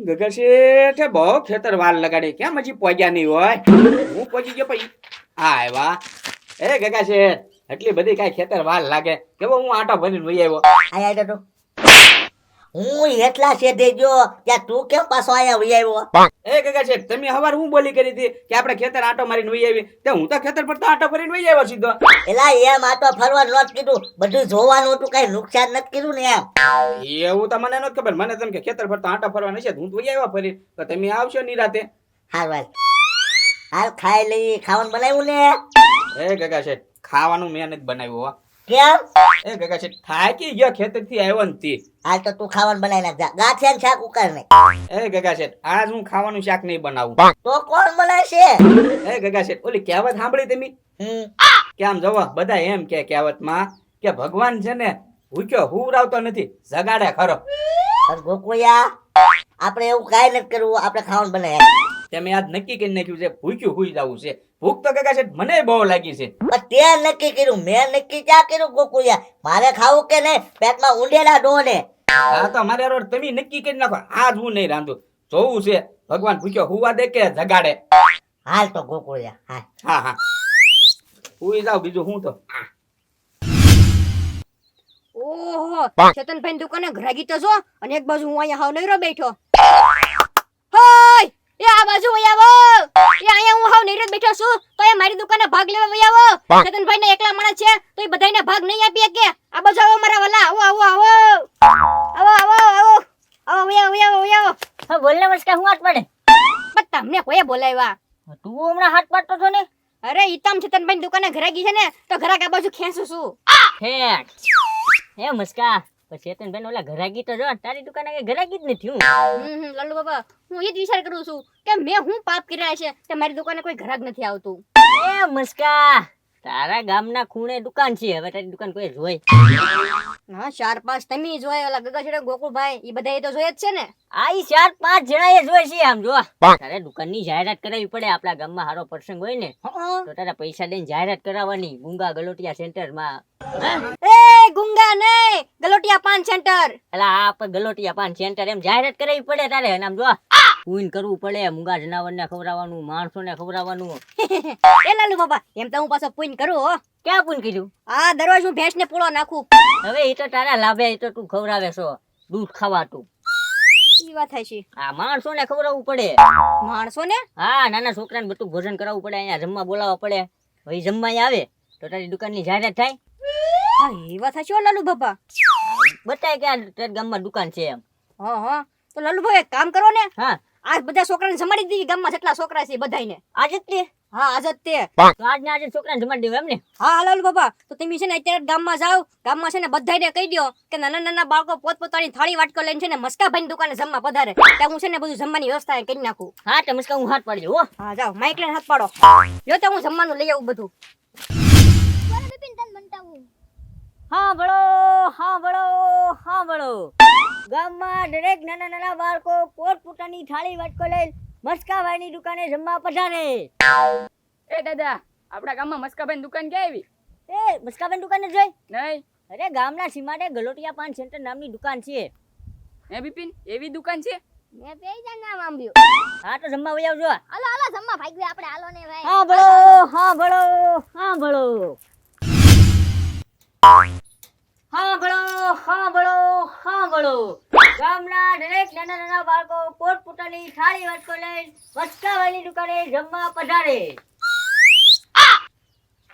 ગગા શેઠે બહુ ખેતર વાલ લગાડી કેમ હજી પહોંચ્યા નહીં હોય હું પહોંચી ગયો પછી હા વાહ એ ગગા શેઠ એટલી બધી કાંઈ ખેતર વાલ લાગે કેવો હું આટો ભરીને વહી આવ્યો આયા તો હું એટલા શેઠે ગયો ત્યાં તું કેમ પાછો આયા વહી આવ્યો? એ ગગા શેઠ તમે હવાર હું બોલી કરી હતી કે આપણે ખેતર આટો મારીને વહી આવી તે હું તો ખેતર પર તો આટો ભરીને વહી આવ્યો સીધો એલા એમ આ તો ફરવા નોટ કીધું, બધું જોવાનું હતું, કઈ નુકસાન નથી કર્યું ને એમ. એવું તો મને નથી ખબર મને તેમ કે ખેતર પર તો આટો ફરવા નથી હું તો વહી આવ્યો ફરી તો તમે આવશો નિરાતે હાલ વાત હાલ ખાઈ લઈ. ખાવાનું બનાવ્યું ને? એ ગગા શેઠ ખાવાનું મેં નથી બનાવ્યું હો કેમ? એ ગગા શેઠ થાકી ગયો ખેતર થી આવ્યો ને તી હાલ તો તું ખાવાનું બનાવી નાખ જા. ગાંઠિયા ને શાક ઉકાર ને. એ ગગા શેઠ આજ હું ખાવાનું શાક નહીં બનાવું તો કોણ બનાવશે? એ ગગા શેઠ ઓલી કહેવત સાંભળી તમે હમ. કે આમ જોવો બધા એમ કે કહેવતમાં કે ભગવાન છે ને ભૂખ્યો હુવરાવતો નથી જગાડે ખરો પણ ગોકુળિયા આપણે એવું કાંઈ નથી કરવું, આપણે ખાવાનું બનાવ્યા. તમે આજ નક્કી કરી નાખ્યું છે ભૂખ્યું હુઈ જવું છે ભૂખ તો ગગા શેઠ મને બહુ લાગી છે પણ તે નક્કી કર્યું, મેં નક્કી ક્યાં કર્યું ગોકુળિયા? મારે ખાવું કે નહીં? પેટમાં ઊંડેલા ડોને. આ તો મારે રોડ તમે નક્કી કરી નાખો આજ હું નહીં રાંધું જોવું છે ભગવાન ભૂખ્યો હુવા દે કે જગાડે હાલ તો ગોકુળિયા હાલ. હા હા હુઈ જાવ બીજું હું તો ઓહો ચેતનભાઈ દુકાને ઘરાગી તો જો અને એક બાજુ હું અહીંયા હાવ નૈરો બેઠો. હોય એ આ બાજુ વઈ આવો. એ અહીંયા હું હાવ નૈરો બેઠો છું તો એ મારી દુકાને ભાગ લેવા વઈ આવો. ચેતનભાઈ ને એકલા માણસ છે તો એ બધાયને ભાગ નહીં આપી કે આ બાજુ આવો મારા વાલા આવો આવો આવો આવો આવો આવો આવો વઈ આવો વઈ આવો વઈ આવો. હા બોલ ને મસ્કા હું હાથ પાડે? પણ તમને કોઈએ બોલાવ્યા? તું હમણાં હાથ પાડતો છો ને? અરે ઈતામ ચેતનભાઈ દુકાને ઘરાગી છે ને તો ઘરાક આ બાજુ ખેંચું છું. ઠેક હે મસ્કા પછી ચેતનભાઈ ઓલા ઘરાગી તો જો તારી દુકાને કે ઘરાગી જ નથી હું. લાલુ બાબા હું એ જ વિચાર કરું છું કે મેં હું પાપ કર્યા છે કે મારી દુકાને કોઈ ઘરાક નથી આવતું. એ મસ્કા તારા ગામના ખૂણે દુકાન છે, હવે તારી દુકાન કોઈ જોઈ? હા 4-5 તમે જોય ઓલા ગગા છેડે ગોકુળભાઈ ઈ બધા એ તો જોય જ છે ને. આ ઈ 4-5 જણા એ જોઈ છે આમ જો. તારે દુકાનની જાહેરાત કરાવવી પડે, આપણા ગામમાં હારો પ્રસંગ હોય ને તો તારે પૈસા દઈને જાહેરાત કરાવવાની ગુંગા ગલોટિયા સેન્ટરમાં. એ ગુંગા નહીં ગલોટિયા પાન સેન્ટર. એલા આ પર ગલોટિયા પાન સેન્ટર એમ જાહેરાત કરાવવી પડે તારે. અને આમ જો પૂન કરવું પડે, મૂંગા જનાવરને ખવડાવવાનું, માણસોને ખવડાવવાનું. એ લાલુ બાબા એમ તો હું પાછો પૂન કરું હો. ક્યાં પૂન કર્યું? આ દરરોજ હું ભેંસને પૂળો નાખું. હવે એ તો તારા લાભે, એ તો તું ખવડાવે છો દૂધ ખાવાતું. ઈ વાત થાય છે. આ માણસોને ખવડાવવું પડે. માણસો ને હા નાના છોકરાને બધું ભોજન કરાવવું પડે, અહીંયા જમવા બોલાવવા પડે. હવે જમવા અહીંયા આવે તો તારી દુકાનની જાહેરાત થાય. હા એ વાત થાય છે લાલુ બાબા. બતાય કે આ તારા ગામમાં દુકાન છે એમ. હા હા તો લાલુ ભાઈ એક કામ કરો ને, હા આ બધા છોકરાને જમાડી દીધી ગામમાં જેટલા છોકરા છે બધાયને. આજે જ તે હા આજ જ તે. તો આજને આજે છોકરાને જમાડી દેવું એમ ને? હા લાલુ બાબા તો તમે છે ને અત્યારે ગામમાં જાઓ, ગામમાં છે ને બધાયને કહી દો કે નાના નાના બાળકો પોતપોતાની થાળી વાટકો લઈને છે ને મસ્કાભાઈ દુકાને જમવા પધારે ત્યાં હું છે ને બધું જમવાની વ્યવસ્થા કરી નાખું. હા તો મસ્કા હું હાથ પાડજો હો. હા જાઓ માઈક લઈને હાથ પાડો. જો તો હું જમવાનું લઈ આવું બધું. હા બળો હા બળો હા બળો. ગામમાં દરેક નાના નાના બાળકો પોતપોતાની થાળી વાટકો લઈને મસ્કાભાઈની દુકાને જમવા પધારે. એ દાદા આપણા ગામમાં મસ્કાભાઈ દુકાન ક્યાં આવી? એ મસ્કાભાઈ દુકાને જોઈ? નહીં. અરે ગામના સીમાડે ગલોટિયા પાન સેન્ટર નામની દુકાન છે. હે બિપિન એવી દુકાન છે? મેં પેજા નામ આંબ્યું. હા તો જમવા વઈ આવજો. હાલો હાલો જમવા ભાઈ આપણે હાલો ને ભાઈ. હા બળો હા બળો હા બળો. હા બળો હા બળો હા બળો. ગામના દરેક નાના નાના બાળકો પોતપોતાની થાળી વાટકો લઈને મસ્કાભાઈની દુકાને જમવા પધારે.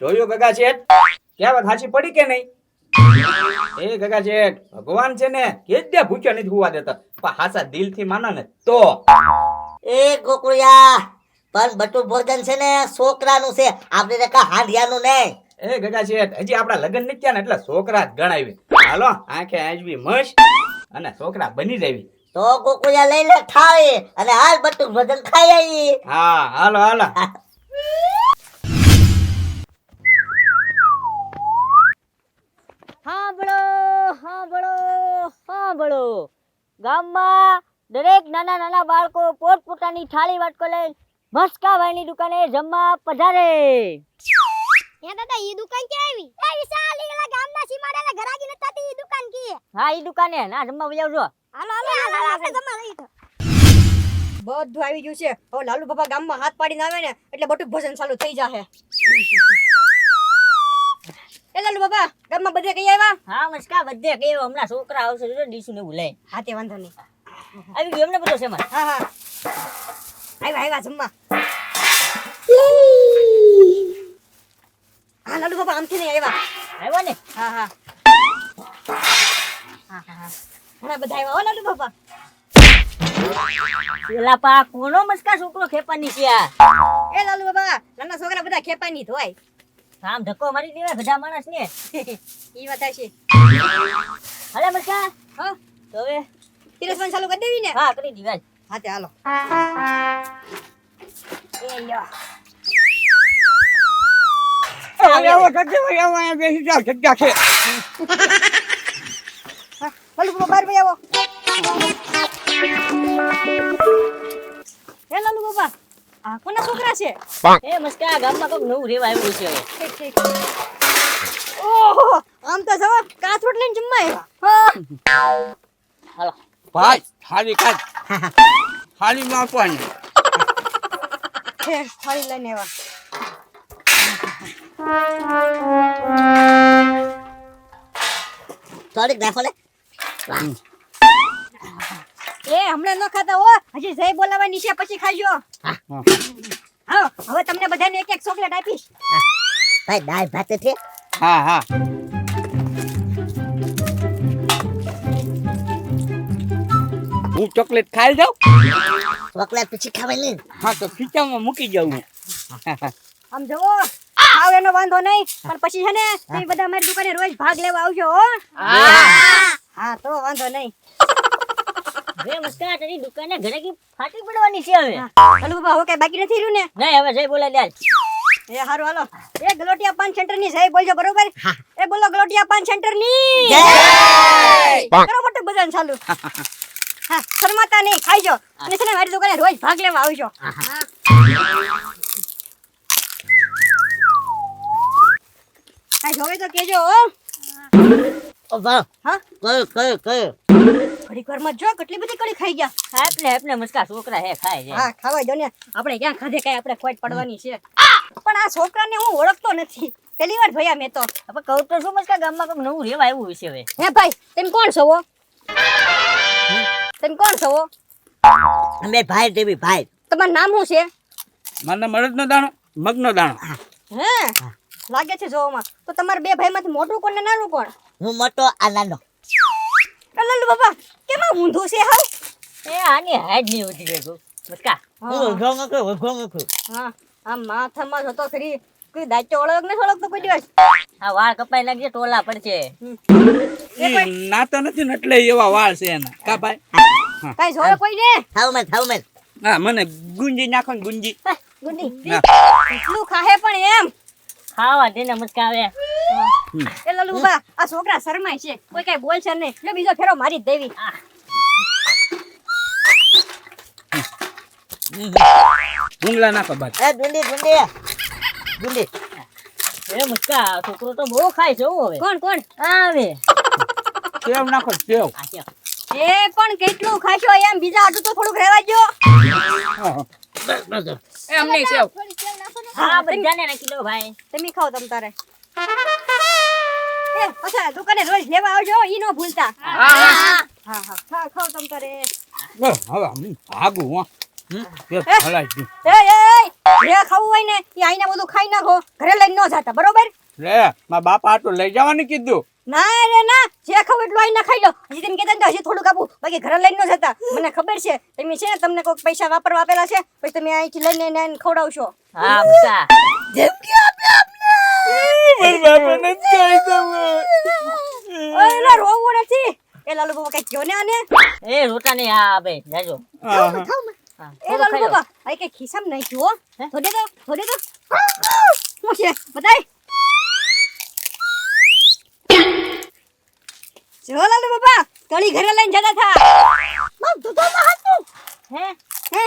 જોયું ગગા શેઠ કહેવત સાચી પડી કે નહીં? એ ગગા શેઠ ભગવાન છે ને કેદે ભૂખ્યો નથી હુવા દેતા પણ હાસા દિલથી માનો ને તો. એ ગોકુળિયા પણ બટું ભોજન છે ને છોકરાનું છે, આપણે કા હાંડિયાનું નહીં. એ ગગા શેઠ હજી આપડા લગ્ન નથી થયા ને એટલે છોકરા જ ગણાવી. હાલો આંખે આંજવી મશ અને છોકરા બની જાવી. તો ગોકુળિયા લઈ લે થાળી અને હાલ બટું ભોજન ખાઈ આવી. હા હાલો હાલો. હા બળો હા બળો હા બળો. ગામમાં દરેક નાના નાના બાળકો પોતપોતાની થાળી વાટકો લઈને મસ્કાભાઈની દુકાને જમવા પધારે. એ દાદા ઈ દુકાન ક્યાં આવી? એ વિશાલ ઈલા ગામના સીમાડે ઘરાકી ન થતી ઈ દુકાન કી? હા ઈ દુકાને ના જમવા વઈ આવજો. હાલો હાલો આપણે જમવા લઈ તો. બધું આવી ગયું છે. હવે લાલુ બાપા ગામમાં હાથ પાડીને આવે ને એટલે બટુક ભજન ચાલુ થઈ જાહે. એ લાલુ બાપા ગામમાં બધે કઈ આવ્યા? હા મસ્કા બધે ગયો હમણાં છોકરા આવશે તો ડીશું ને બોલાય હા તે વાંધો નહીં. આવી ગયો એમને બધો છે મારે હા હા આવ્યા જમવા. હા લાલુ બાપા આમથી નહીં આવ્યા. આવ્યો ને હા હા ઘણા બધા આવ્યા હો લાલુ બાપા. પેલા પા કોનો મસ્કા છોકરો ખેપાની છે આ એ લાલુ બાપા નાના છોકરા બધા ખેપાની જ હોય. આમ ધક્કો મારી દેવાય બધા માણસ ને ઈ વાત હશે. હાલે મસ્કા હા તો હવે તિરસમાન ચાલુ કરી દેવી ને? હા કરી દીવાય હા તે હાલો. એ લ્યો. લાલુ બાપા બહાર ભાઈ આવો. એ લાલુ બાપા આ કોના છોકરા છે? એ મસ્કા ગામમાં કોક નવું રેવા આવ્યું છે હવે ઠીક ઠીક. ઓહો આમ તો જવા કાથરોટ લઈને જમવા આવ્યા. હાલો ભાઈ થાળી કાઢ. થાળી માં આપવાની. હે થાળી લઈને આવ્યા. થોડીક નાખો ને એ હમણાં ન ખાતા હો, હજી જય બોલાવાની છે પછી ખાજો. હા હવે તમને બધાને એક એક ચોકલેટ આપીશ. ભાઈ દાળ ભાત છે હા હા હું ચોકલેટ ખાઈ જાઉં. ચોકલેટ પછી ખાવાની હા તો ખીચામાં મૂકી જાઉં. આમ જુઓ ખાવ એનો વાંધો નહીં પણ પછી છે ને તમે બધા મારી દુકાને રોજ ભાગ લેવા આવજો હો. હા તો વાંધો નહીં. હવે મસ્કા તારી દુકાને ઘરે કી ફાટી પડવાની છે હવે ચાલો બાબા હવે કઈ બાકી નથી રહ્યું ને? નહીં હવે જઈ બોલાય લે એ હારું હાલો. એ ગલોટિયા પાન સેન્ટર ની જય બોલજો બરોબર? એ બોલો ગલોટિયા પાન સેન્ટર ની કરો મોટું બજાર ચાલુ. હા શરમાતા નહીં ખાઈજો અને છે ને મારી દુકાને રોજ ભાગ લેવા આવજો. કાઈ જોવે તો કેજો હો. ઓ વાહ હા કયો ઘડીક વારમાં જો કેટલી બધી કડી ખાઈ ગયા. આપને મસ્કા છોકરા હે ખાય છે હા ખાવા દો ને આપણે ક્યાં ખાધે કાંઈ આપણે ખોટ પડવાની છે. પણ આ છોકરાને હું ઓળખતો નથી, પહેલી વાર જોયા મેં તો. આપણે કહું તો શું મસ્કા ગામમાં કોક નવું રેવા આવ્યું છે હવે હે ભાઈ તમે કોણ છો? તમે કોણ છો? અમે ભાઈ દેવી ભાઈ તમારું નામ શું છે? મને મરદનો દાણો મગનો દાણો. હે લાગે છે જોવામાં. તો તમારા બે ભાઈમાંથી મોટું કોણ ને નાનું કોણ? હું મોટો આ નાનો લાલુ બાબા કેમાં ઊંધું છે હાવ? એ આની હાઈટ નહીં હોતી દેખો મસ્કા હું ઊભો નથી હા આ માથામાં જતો ખરી કોઈ દાચો ઓળખ ને ઓળખતો કોઈ દિવસ? આ વાળ કપાઈ લાગજે ટોલા પડશે ઈ નાતો નથી ને એટલે એવા વાળ છે એના. કા ભાઈ? કાઈ જોવે કોઈ ને? થાવ મેં હા મને ગુંજી નાખો ને ગુંજી. ગુંડી હા. એટલું ખાહે પણ એમ. ખાવા દે ને મસ્કા હવે એ લાલુ બાબા આ છોકરા શરમાય છે, કોઈ કઈ બોલશે નહીં. લે બીજો ફેરો મારી જ દેવી. હુંગલા નાખો બાદ. એ ગુંડી એ મસ્કા છોકરો તો બહુ ખાય છે હો હવે કોણ કોણ? આવે સેવ નાખો સેવ. આ છે એ પણ કેટલું ખાશો એમ, બીજા હાટું તો થોડુંક રહેવા દો. એ અમને સેવ. હા બધાને નાખી દો ભાઈ તમે ખાઓ તમ તારે. એ અચ્છા દુકાને રોજ લેવા આવજો ઈ નો ભૂલતા. હા હા હા ખાઓ તમ તારે. હવે હું ભાગું હો. પેટ ફલાઈ ગયું. એ જે ખાવું હોય ને એ આઈને બધું ખાઈ નાખો, ઘરે લઈને ન જાતા બરોબર? લે મારા બાપા આટલું લઈ જવાનું કીધું. ના રે ના, જે ખાવું એટલું આઈને ખાઈ લો. હજી તમે કહેતા ને તો હજી થોડુંક આપું, બાકી ઘરે લઈને ન જતા. મને ખબર છે તમે છે ને તમને કોઈ પૈસા વાપરવા આપેલા છે, પછી તમે અહીંથી લઈને એને ખવડાવશો. હા મસ્કા જેમ કે મારા બાપા નથી ખાઈ દઉં. એલા રોવું નથી. એ લાલુ બાબા કઈ કયો ને આને? એ રોટા ને હા ભાઈ જાજો આહા. હા, એ લાલુ ખાઈ લો. બાબા આ કઈ ખિસ્સામાં નાખ્યું હો. થોડે તો શું છે બતાય. જો લાલુ બાબા તળી ઘરે લઈને જતા થા. હે હે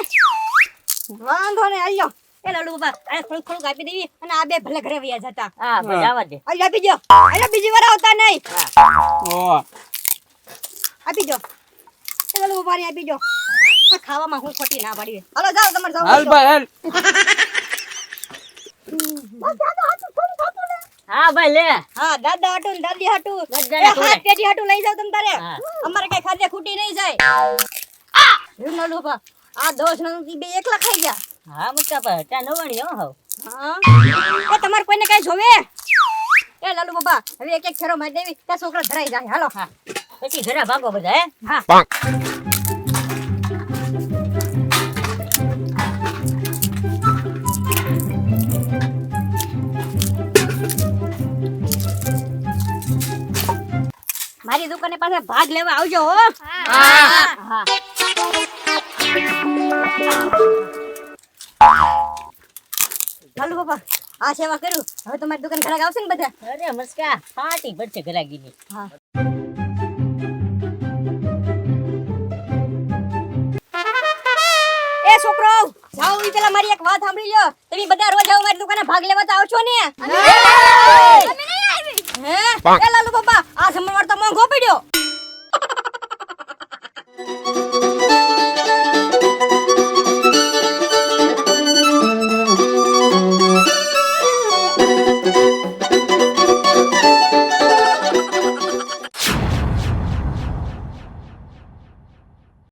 વાંધો ને આલ્યો. એ લાલુ બાબા આ થોડુંક થોડુંક આપી દેવી અને આ બે ભલે ઘરે વયા જતા. હા ભાઈ જવા દે આલ્યો આપી દો. આલ્યો બીજી વાર આવતા નહીં. ઓહ. આપી દો. એ લાલુ બાબા ને આપી દો. આ ખાવામાં હું ખોટી ના પાડી હાલો જાઓ તમારે જાઓ હાલ ભાઈ હાલ. હા ભાઈ લે હા દાદા હાટુ ને દાદી હાટુ બધાને ખવડાય. હાથ પેટી હાટુ લઈ જાવ તમ તારે હા. અમારે કઈ ખાધે ખૂટી નહીં જાય એવું ના લો બા આ 10 જણા બે એકલા ખાઈ ગયા હા મુકા પર ત્યાં નવાણી હો હાવ હા એ તમારે કોઈને કઈ જોવે એ લાલુ બાબા હવે એક એક ફેરો મારી દેવી ત્યાં છોકરા ધરાઈ જાય હાલો હા પછી ઘરે ભાગો બધા હે હા મારી દુકાને પાસે ભાગ લેવા આવજો હો હા લાલુ બાબા આ સેવા કર્યું હવે તમારી દુકાન ઘરાક આવશે ને બધા અરે મસ્કા ફાટી પડશે ઘરાગીની હા એ છોકરો જાઓ ઈ પેલા મારી એક વાત સાંભળી લ્યો તમે બધા રોજ આવો મારી દુકાને ભાગ લેવા તો આવશો ને હે એ લાલુ